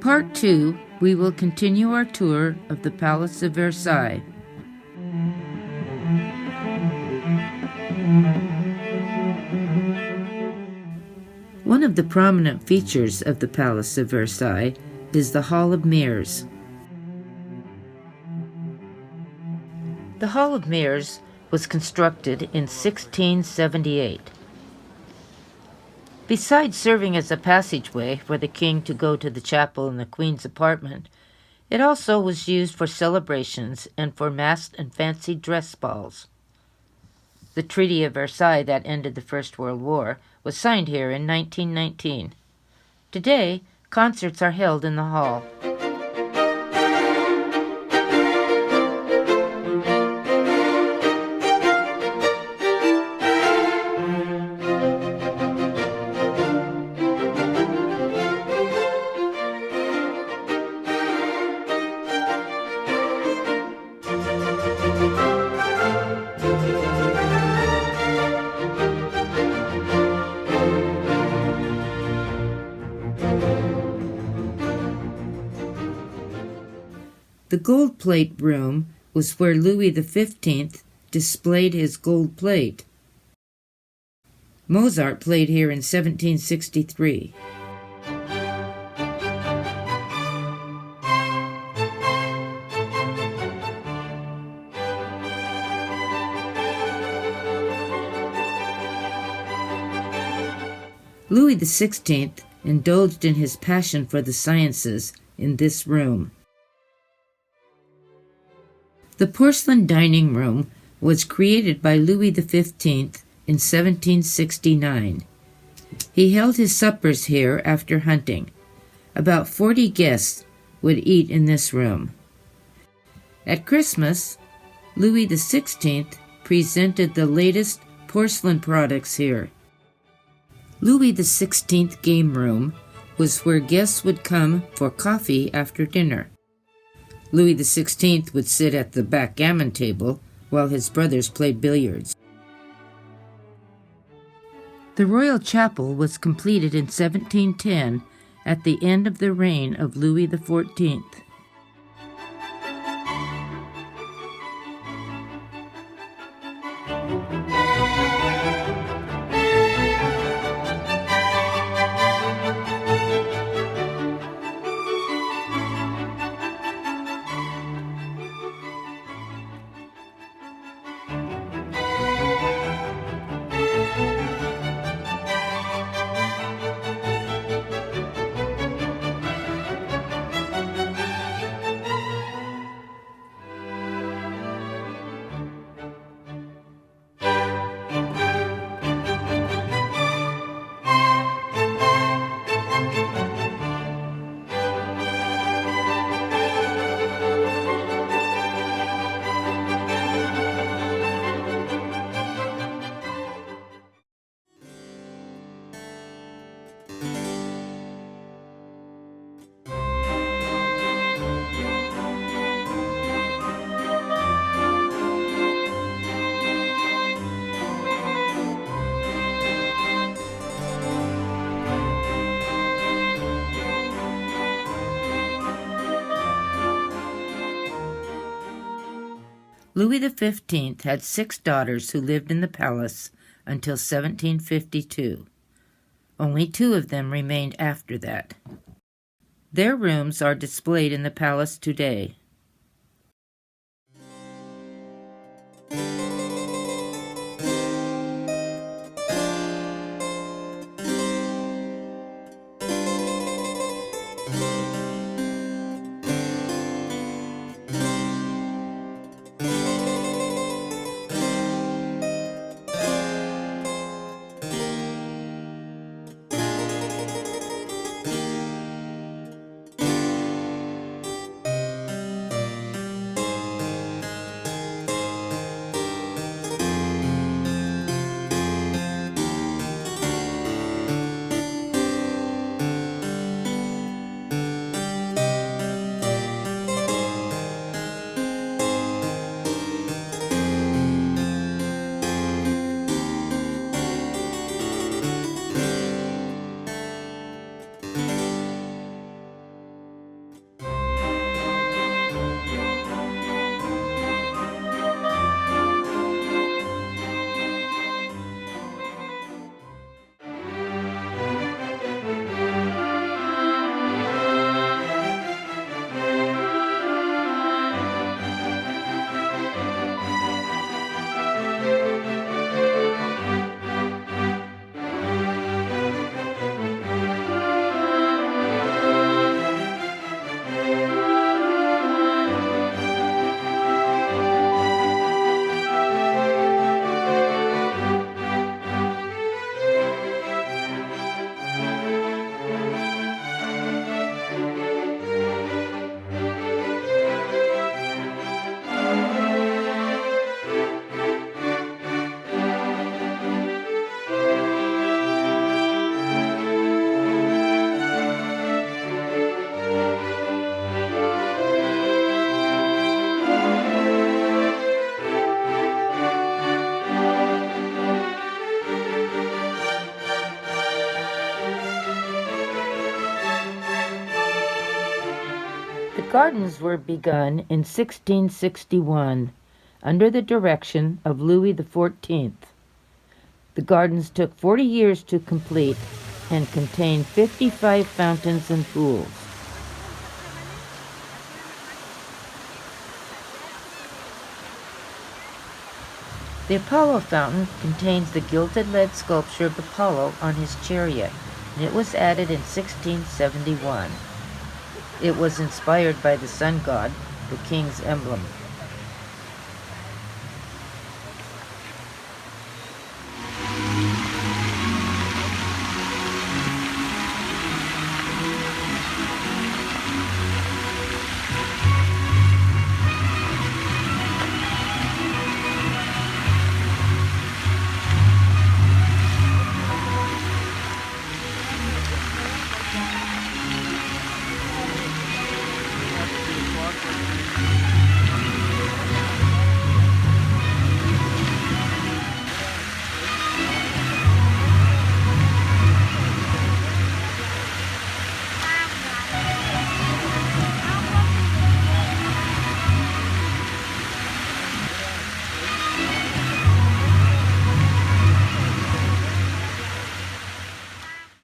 Part 2, we will continue our tour of the Palace of Versailles. One of the prominent features of the Palace of Versailles is the Hall of Mirrors. The Hall of Mirrors was constructed in 1678. Besides serving as a passageway for the king to go to the chapel and the queen's apartment, it also was used for celebrations and for masked and fancy dress balls. The Treaty of Versailles that ended the First World War was signed here in 1919. Today, concerts are held in the hall. The gold plate room was where Louis XV displayed his gold plate. Mozart played here in 1763. Louis XVI indulged in his passion for the sciences in this room. The porcelain dining room was created by Louis XV in 1769. He held his suppers here after hunting. About 40 guests would eat in this room. At Christmas, Louis XVI presented the latest porcelain products here. Louis XVI game room was where guests would come for coffee after dinner. Louis XVI would sit at the backgammon table while his brothers played billiards. The royal chapel was completed in 1710 at the end of the reign of Louis XIV. Louis XV had 6 daughters who lived in the palace until 1752. Only 2 of them remained after that. Their rooms are displayed in the palace today. Gardens were begun in 1661 under the direction of Louis XIV. The gardens took 40 years to complete and contained 55 fountains and pools. The Apollo fountain contains the gilded lead sculpture of Apollo on his chariot, and it was added in 1671. It was inspired by the sun god, the king's emblem.